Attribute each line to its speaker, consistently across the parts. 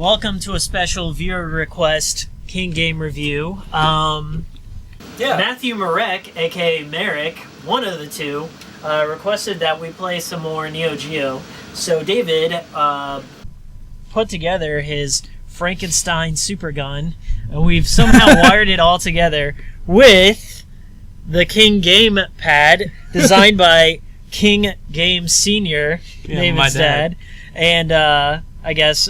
Speaker 1: Welcome to a special viewer request King Game review. Matthew Marek, aka Merrick, one of the two, requested that we play some more Neo Geo. So David put together his Frankenstein super gun, and we've somehow wired it all together with the King Game pad designed by King Game Senior, David's dad, and I guess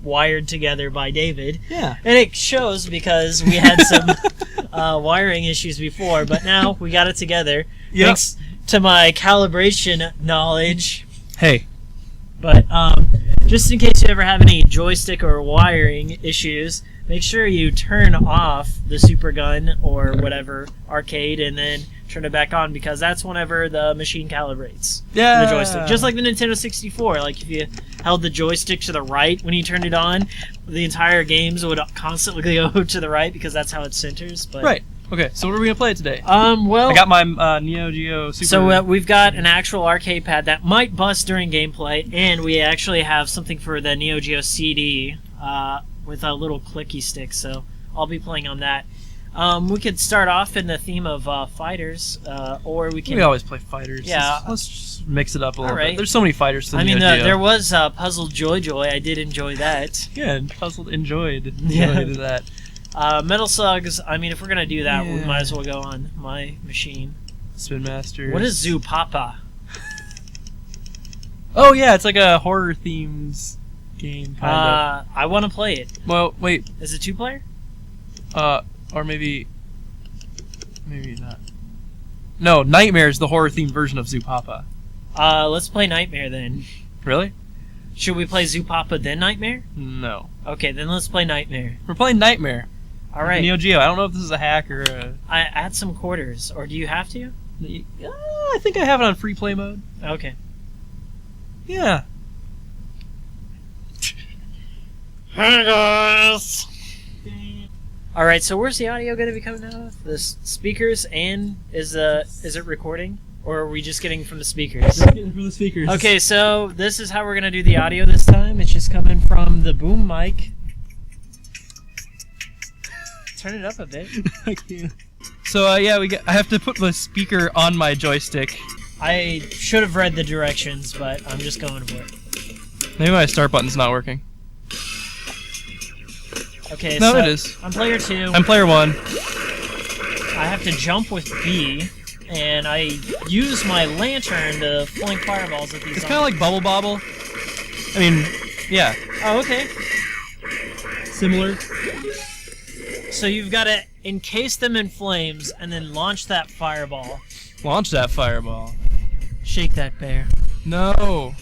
Speaker 1: wired together by David.
Speaker 2: Yeah.
Speaker 1: And it shows because we had some wiring issues before, but now we got it together.
Speaker 2: Yep.
Speaker 1: Thanks to my calibration knowledge.
Speaker 2: Hey.
Speaker 1: But just in case you ever have any joystick or wiring issues, make sure you turn off the super gun or whatever arcade and then turn it back on, because that's whenever the machine calibrates.
Speaker 2: Yeah.
Speaker 1: The joystick. Just like the Nintendo 64. Like if you held the joystick to the right when you turned it on, the entire games would constantly go to the right because that's how it centers. But
Speaker 2: Right. Okay, so what are we going to play today?
Speaker 1: Well,
Speaker 2: I got my Neo Geo Super...
Speaker 1: So we've got an actual arcade pad that might bust during gameplay, and we actually have something for the Neo Geo CD with a little clicky stick, so I'll be playing on that. We could start off in the theme of fighters, or we can...
Speaker 2: We always play fighters.
Speaker 1: Yeah.
Speaker 2: Let's just mix it up a little
Speaker 1: Alright.
Speaker 2: bit. There's so many fighters to
Speaker 1: I mean,
Speaker 2: Neo Geo.
Speaker 1: there was Puzzle Joy Joy. I did enjoy that.
Speaker 2: Yeah, Puzzled enjoyed
Speaker 1: Yeah.
Speaker 2: that.
Speaker 1: Metal Slugs, I mean, if we're going to do that, we
Speaker 2: Yeah.
Speaker 1: might as well go on my machine.
Speaker 2: Spin Masters.
Speaker 1: What is Zoo Papa?
Speaker 2: Oh, yeah, it's like a horror themes game, kind of.
Speaker 1: I want to play it.
Speaker 2: Well, wait.
Speaker 1: Is it two-player?
Speaker 2: Or maybe not. No, Nightmare is the horror themed version of Zoo Papa.
Speaker 1: Let's play Nightmare then.
Speaker 2: Really?
Speaker 1: Should we play Zoo Papa then Nightmare?
Speaker 2: No.
Speaker 1: Okay, then let's play Nightmare.
Speaker 2: We're playing Nightmare.
Speaker 1: All right.
Speaker 2: Neo Geo. I don't know if this is a hack or a...
Speaker 1: I add some quarters, or do you have to?
Speaker 2: I think I have it on free play mode.
Speaker 1: Okay.
Speaker 2: Yeah.
Speaker 1: Hey guys. All right. So where's the audio going to be coming out of? The speakers, and is it recording, or are we just getting from the speakers?
Speaker 2: From the speakers.
Speaker 1: Okay, so this is how we're going to do the audio this time. It's just coming from the boom mic. Turn it up a bit.
Speaker 2: I can't. So yeah, I have to put the speaker on my joystick.
Speaker 1: I should have read the directions, but I'm just going for it.
Speaker 2: Maybe my start button's not working.
Speaker 1: Okay,
Speaker 2: No,
Speaker 1: so
Speaker 2: it is.
Speaker 1: I'm player 2.
Speaker 2: I'm player 1.
Speaker 1: I have to jump with B, and I use my lantern to fling fireballs at these.
Speaker 2: It's kind of like Bubble Bobble. I mean, yeah.
Speaker 1: Oh, okay.
Speaker 2: Similar.
Speaker 1: So you've got to encase them in flames and then launch that fireball.
Speaker 2: Launch that fireball.
Speaker 1: Shake that bear.
Speaker 2: No.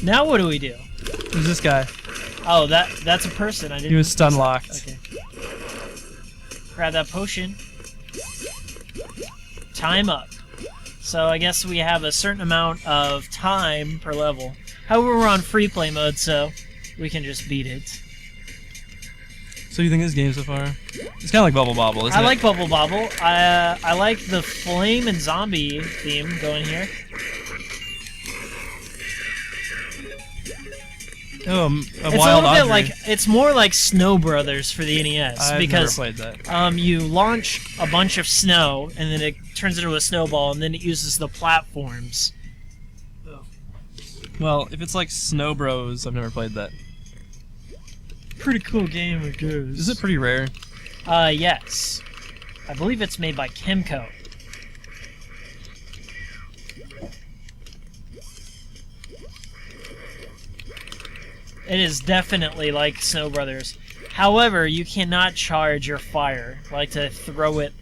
Speaker 1: Now what do we do?
Speaker 2: Who's this guy?
Speaker 1: Oh, that's a person. I didn't.
Speaker 2: He was stun locked.
Speaker 1: Okay. Grab that potion. Time up. So I guess we have a certain amount of time per level. However, we're on free play mode, so we can just beat it.
Speaker 2: So you think this game so far? It's kind of like Bubble Bobble, isn't it?
Speaker 1: I like Bubble Bobble. I like the flame and zombie theme going here.
Speaker 2: Oh,
Speaker 1: It's
Speaker 2: a
Speaker 1: a
Speaker 2: wild
Speaker 1: little bit
Speaker 2: Audrey.
Speaker 1: like, it's more like Snow Brothers for the NES,
Speaker 2: I've
Speaker 1: because
Speaker 2: never played that.
Speaker 1: you launch a bunch of snow and then it turns into a snowball, and then it uses the platforms.
Speaker 2: Well, if it's like Snow Bros, I've never played that.
Speaker 1: Pretty cool game, it goes.
Speaker 2: Is it pretty rare?
Speaker 1: Yes. I believe it's made by Kimco. It is definitely like Snow Brothers. However, you cannot charge your fire, like to throw it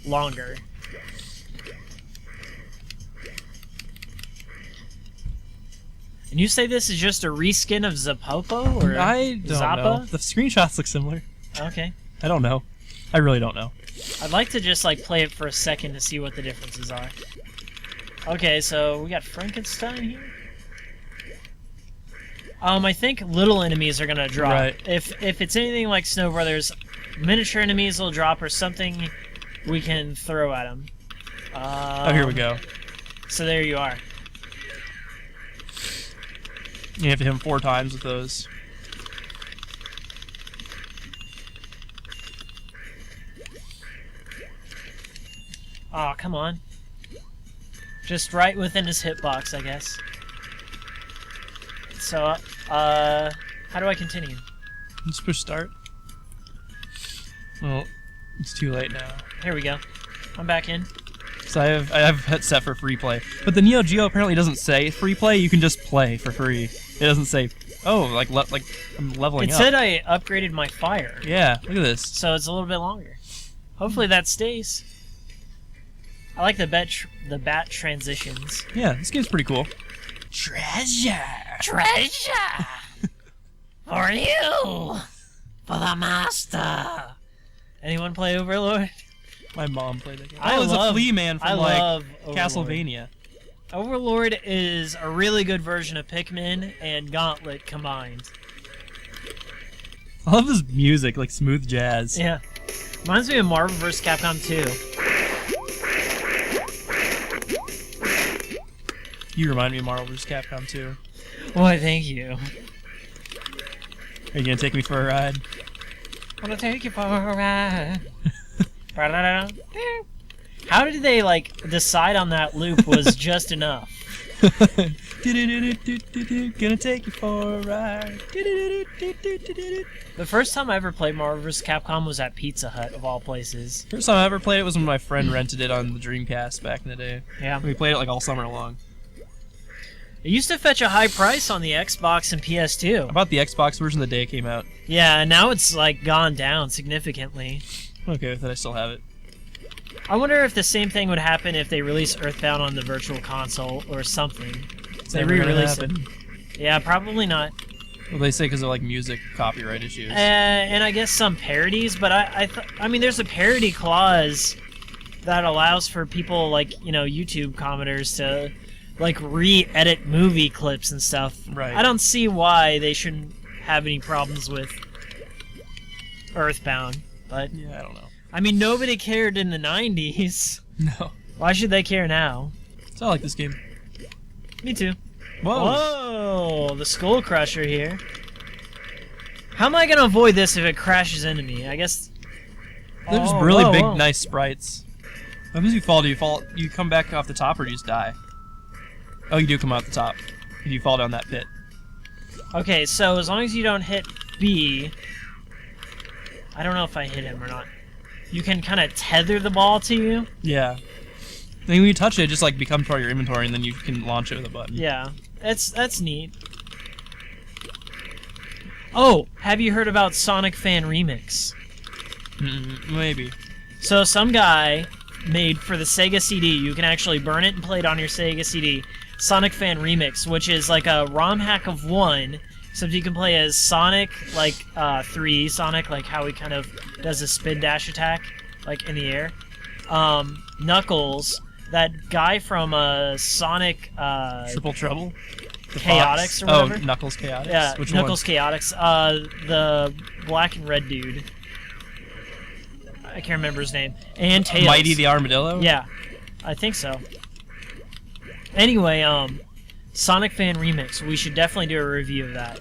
Speaker 1: longer. And you say this is just a reskin of Zapopo, or
Speaker 2: I don't
Speaker 1: Zappa?
Speaker 2: know. The screenshots look similar.
Speaker 1: Okay.
Speaker 2: I don't know. I really don't know.
Speaker 1: I'd like to just like play it for a second to see what the differences are. Okay, so we got Frankenstein here. I think little enemies are gonna drop.
Speaker 2: Right.
Speaker 1: If it's anything like Snow Brothers, miniature enemies will drop, or something we can throw at them.
Speaker 2: Oh, here we go.
Speaker 1: So there you are.
Speaker 2: You have to hit him 4 times with those.
Speaker 1: Oh, come on. Just right within his hitbox, I guess. So, how do I continue?
Speaker 2: Just push start. Well, it's too late now.
Speaker 1: Here we go. I'm back in.
Speaker 2: So I have it set for free play, but the Neo Geo apparently doesn't say free play. You can just play for free. It doesn't say, oh, like I'm leveling
Speaker 1: It
Speaker 2: up.
Speaker 1: said I upgraded my fire,
Speaker 2: Yeah, look at this.
Speaker 1: so it's a little bit longer. Hopefully that stays. I like the bat transitions.
Speaker 2: Yeah, this game's pretty cool.
Speaker 1: Treasure for you, for the master. Anyone play Overlord?
Speaker 2: My mom played that game.
Speaker 1: I
Speaker 2: Oh, it's a
Speaker 1: love-
Speaker 2: flea man from
Speaker 1: I
Speaker 2: like
Speaker 1: love Overlord.
Speaker 2: Castlevania.
Speaker 1: Overlord is a really good version of Pikmin and Gauntlet combined.
Speaker 2: I love this music, like smooth jazz.
Speaker 1: Yeah. Reminds me of Marvel vs. Capcom 2.
Speaker 2: You remind me of Marvel vs. Capcom 2.
Speaker 1: Why, thank you.
Speaker 2: Are you gonna take me for a ride?
Speaker 1: Wanna take you for a ride. How did they, like, decide on that loop was just enough?
Speaker 2: Gonna take you for a ride.
Speaker 1: The first time I ever played Marvel vs. Capcom was at Pizza Hut, of all places.
Speaker 2: First time I ever played it was when my friend rented it on the Dreamcast back in the day.
Speaker 1: Yeah.
Speaker 2: We played it like all summer long.
Speaker 1: It used to fetch a high price on the Xbox and PS2.
Speaker 2: I bought the Xbox version the day it came out.
Speaker 1: Yeah, and now it's, like, gone down significantly.
Speaker 2: I'm okay with it, I still have it.
Speaker 1: I wonder if the same thing would happen if they released Earthbound on the Virtual Console or something.
Speaker 2: They re-released it.
Speaker 1: Yeah, probably not.
Speaker 2: Well, they say because of like music copyright issues.
Speaker 1: And I guess some parodies, but I mean, there's a parody clause that allows for people like, you know, YouTube commenters to like re-edit movie clips and stuff.
Speaker 2: Right.
Speaker 1: I don't see why they shouldn't have any problems with Earthbound, but
Speaker 2: Yeah, I don't know.
Speaker 1: I mean, nobody cared in the 90s.
Speaker 2: No.
Speaker 1: Why should they care now?
Speaker 2: So I like this game.
Speaker 1: Me too.
Speaker 2: Whoa.
Speaker 1: Whoa, the Skull Crusher here. How am I gonna avoid this if it crashes into me? I guess.
Speaker 2: There's
Speaker 1: Oh,
Speaker 2: really
Speaker 1: whoa,
Speaker 2: big,
Speaker 1: whoa.
Speaker 2: nice sprites. What happens if you fall? You come back off the top or you just die? Oh, you do come out the top. And you fall down that pit.
Speaker 1: Okay, so as long as you don't hit B, I don't know if I hit him or not. You can kind of tether the ball to you.
Speaker 2: Yeah. I mean, when you touch it, it just like becomes part of your inventory, and then you can launch it with a button.
Speaker 1: Yeah, that's neat. Oh, have you heard about Sonic Fan Remix?
Speaker 2: Maybe.
Speaker 1: So some guy made for the Sega CD, you can actually burn it and play it on your Sega CD, Sonic Fan Remix, which is like a ROM hack of 1, except you can play as Sonic, like 3 Sonic, like how he kind of does a spin dash attack, like in the air. Knuckles, that guy from Sonic
Speaker 2: Triple Trouble? The
Speaker 1: Chaotix
Speaker 2: Fox?
Speaker 1: or whatever?
Speaker 2: Oh, Knuckles Chaotix?
Speaker 1: Yeah,
Speaker 2: Which
Speaker 1: Knuckles
Speaker 2: one?
Speaker 1: Chaotix. The black and red dude. I can't remember his name. And Tails.
Speaker 2: Mighty the Armadillo?
Speaker 1: Yeah, I think so. Anyway, Sonic Fan Remix. We should definitely do a review of that.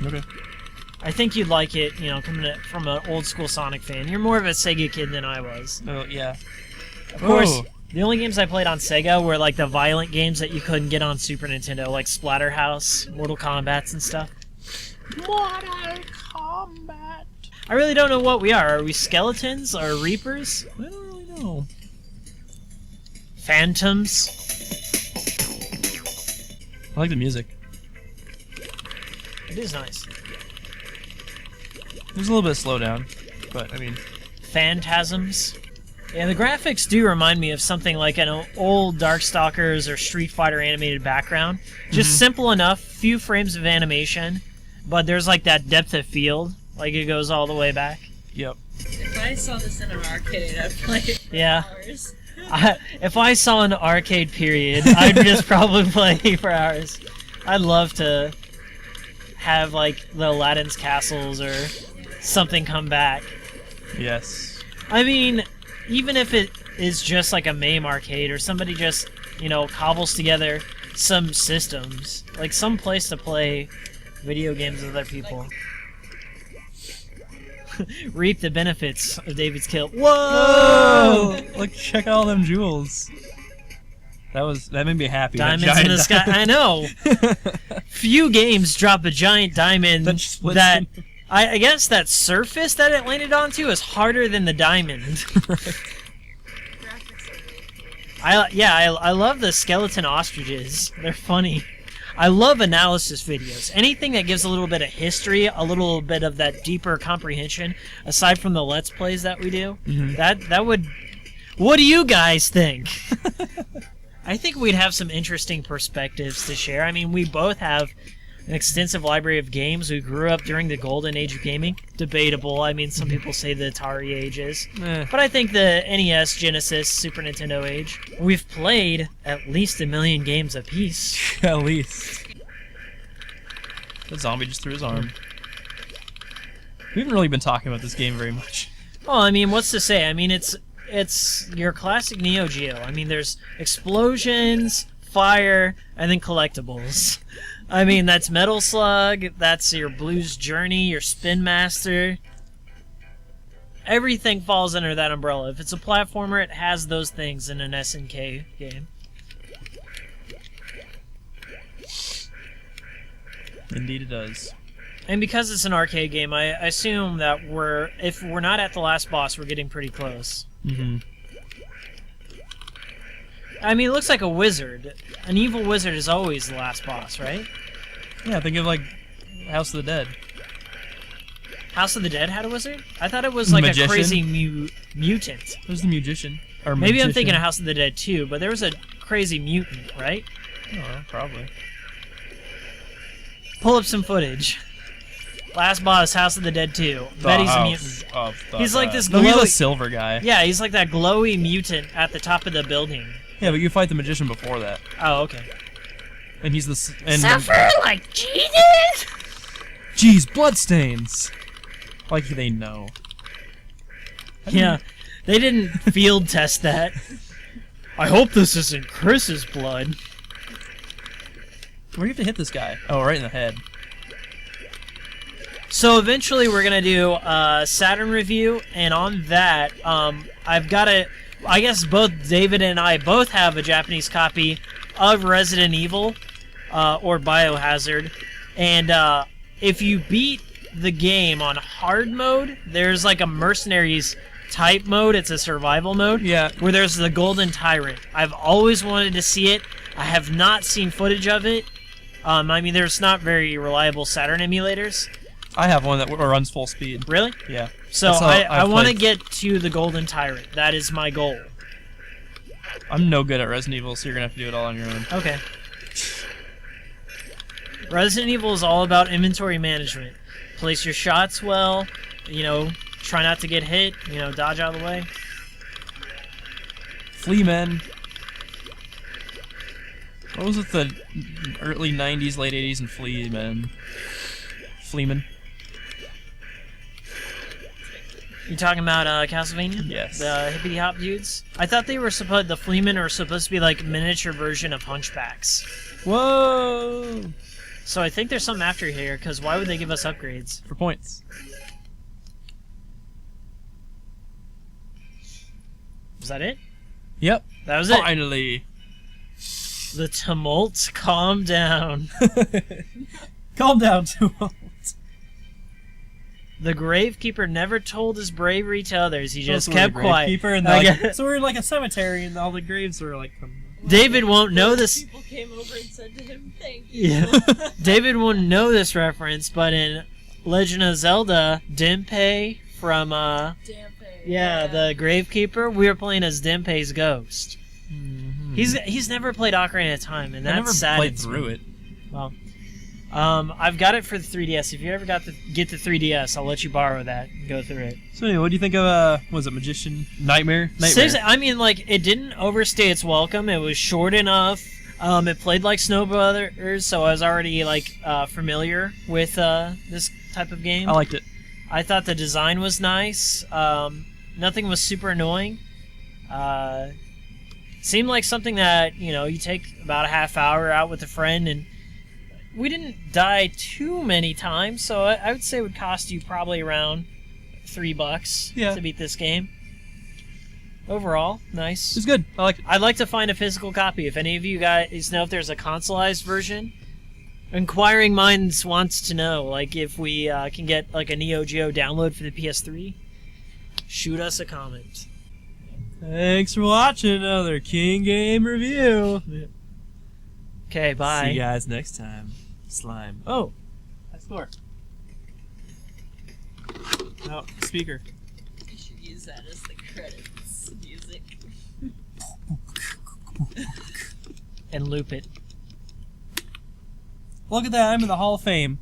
Speaker 2: Okay.
Speaker 1: I think you'd like it, you know, coming from an old school Sonic fan. You're more of a Sega kid than I was.
Speaker 2: Oh, yeah.
Speaker 1: Of course,
Speaker 2: Oh.
Speaker 1: the only games I played on Sega were like the violent games that you couldn't get on Super Nintendo, like Splatterhouse, Mortal Kombats, and stuff.
Speaker 2: Mortal Kombat.
Speaker 1: I really don't know what we are. Are we skeletons or reapers?
Speaker 2: I don't really know.
Speaker 1: Phantoms?
Speaker 2: I like the music.
Speaker 1: It is nice.
Speaker 2: There's a little bit of slowdown, but I mean,
Speaker 1: Phantasms? Yeah, the graphics do remind me of something like an old Darkstalkers or Street Fighter animated background. Just simple enough, few frames of animation, but there's like that depth of field, like it goes all the way back.
Speaker 2: yep.
Speaker 3: If I saw this in an arcade, I'd play it for
Speaker 1: Yeah.
Speaker 3: hours.
Speaker 1: If I saw an arcade period, I'd just probably play for hours. I'd love to have like the Aladdin's castles or something come back.
Speaker 2: Yes.
Speaker 1: I mean, even if it is just like a MAME arcade or somebody just, you know, cobbles together some systems, like some place to play video games with other people. reap the benefits of David's kill.
Speaker 2: Whoa! Like, check out all them jewels. That made me happy.
Speaker 1: Diamonds in the sky. I know. Few games drop a giant diamond that I guess that surface that it landed onto is harder than the diamond. I love the skeleton ostriches. They're funny. I love analysis videos. Anything that gives a little bit of history, a little bit of that deeper comprehension, aside from the Let's Plays that we do. That would... What do you guys think? I think we'd have some interesting perspectives to share. I mean, we both have an extensive library of games. We grew up during the golden age of gaming. Debatable. I mean, some people say the Atari age is. But I think the NES, Genesis, Super Nintendo age. We've played at least 1 million games apiece.
Speaker 2: At least. The zombie just threw his arm. We haven't really been talking about this game very much.
Speaker 1: Well, I mean, what's to say? I mean, it's your classic Neo Geo. I mean, there's explosions, fire, and then collectibles. I mean, that's Metal Slug, that's your Blues Journey, your Spin Master. Everything falls under that umbrella. If it's a platformer, it has those things in an SNK game.
Speaker 2: Indeed it does.
Speaker 1: And because it's an arcade game, I assume that if we're not at the last boss, we're getting pretty close. I mean, it looks like a wizard. An evil wizard is always the last boss, right?
Speaker 2: Yeah, think of, like, House of the Dead.
Speaker 1: House of the Dead had a wizard? I thought it was like
Speaker 2: Magician.
Speaker 1: a crazy mutant.
Speaker 2: There's the magician. Or
Speaker 1: Maybe I'm
Speaker 2: magician.
Speaker 1: thinking of House of the Dead too, but there was a crazy mutant, right?
Speaker 2: Oh, probably.
Speaker 1: Pull up some footage. Last boss, House of the Dead 2. Bet he's a mutant. He's like this
Speaker 2: No, he's a
Speaker 1: glowy...
Speaker 2: silver guy.
Speaker 1: Yeah, he's like that glowy mutant at the top of the building.
Speaker 2: Yeah, but you fight the magician before that.
Speaker 1: Oh, okay.
Speaker 2: And he's the...
Speaker 1: Suffer like Jesus!
Speaker 2: Jeez, bloodstains! Like they know.
Speaker 1: Yeah, they didn't field test that. I hope this isn't Chris's blood.
Speaker 2: Where do you have to hit this guy? Oh, right in the head.
Speaker 1: So eventually we're going to do a Saturn review, and on that, I've got to... I guess both David and I both have a Japanese copy of Resident Evil, or Biohazard, and if you beat the game on hard mode, there's like a mercenaries type mode. It's a survival mode.
Speaker 2: Yeah.
Speaker 1: Where there's the Golden Tyrant. I've always wanted to see it. I have not seen footage of it. I mean, there's not very reliable Saturn emulators.
Speaker 2: I have one that runs full speed.
Speaker 1: Really?
Speaker 2: Yeah.
Speaker 1: So I want to get to the Golden Tyrant. That is my goal.
Speaker 2: I'm no good at Resident Evil, so you're gonna have to do it all on your own.
Speaker 1: Okay. Resident Evil is all about inventory management. Place your shots well, you know, try not to get hit, you know, dodge out of the way.
Speaker 2: Fleamen. What was it, the early 90s, late 80s, and Fleamen? Fleamen?
Speaker 1: You talking about Castlevania?
Speaker 2: Yes.
Speaker 1: The hippity hop dudes? I thought they were the Fleamen are supposed to be like miniature version of Hunchbacks.
Speaker 2: Whoa!
Speaker 1: So I think there's something after here, because why would they give us upgrades?
Speaker 2: For points.
Speaker 1: Was that it?
Speaker 2: Yep.
Speaker 1: That was it.
Speaker 2: Finally.
Speaker 1: The tumult. Calm down.
Speaker 2: Calm down, tumult.
Speaker 1: The Gravekeeper never told his bravery to others. He just
Speaker 2: So
Speaker 1: kept
Speaker 2: we're
Speaker 1: quiet.
Speaker 2: Gravekeeper, and like, so we're in like a cemetery, and all the graves are like...
Speaker 1: David won't know this.
Speaker 3: People came over and said to him, "Thank you."
Speaker 1: Yeah. David won't know this reference, but in Legend of Zelda, Denpei from
Speaker 3: Dampé.
Speaker 1: yeah, the Gravekeeper, we were playing as Denpei's ghost.
Speaker 2: Mm-hmm.
Speaker 1: He's never played Ocarina of Time, and
Speaker 2: I
Speaker 1: that's
Speaker 2: never
Speaker 1: sad.
Speaker 2: played through it.
Speaker 1: Well, I've got it for the 3DS. If you ever get the 3DS, I'll let you borrow that and go through it.
Speaker 2: So anyway, what do you think of, was it Magician? Nightmare?
Speaker 1: Seriously, I mean, like, it didn't overstay its welcome. It was short enough. It played like Snow Brothers, so I was already, like, familiar with this type of game.
Speaker 2: I liked it.
Speaker 1: I thought the design was nice. Nothing was super annoying. Seemed like something that, you know, you take about a half hour out with a friend, and we didn't die too many times, so I would say it would cost you probably around $3
Speaker 2: Yeah.
Speaker 1: to beat this game. Overall, nice.
Speaker 2: It's good. I like it.
Speaker 1: I'd like to find a physical copy. If any of you guys know if there's a consoleized version, Inquiring Minds wants to know, like, if we can get like a Neo Geo download for the PS3. Shoot us a comment.
Speaker 2: Thanks for watching another King Game review.
Speaker 1: Okay, bye.
Speaker 2: See you guys next time. Slime. Oh, I score. No, speaker.
Speaker 3: You should use that as the credits music.
Speaker 1: And loop it.
Speaker 2: Look at that, I'm in the Hall of Fame.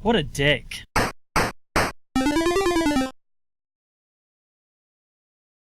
Speaker 1: What a dick.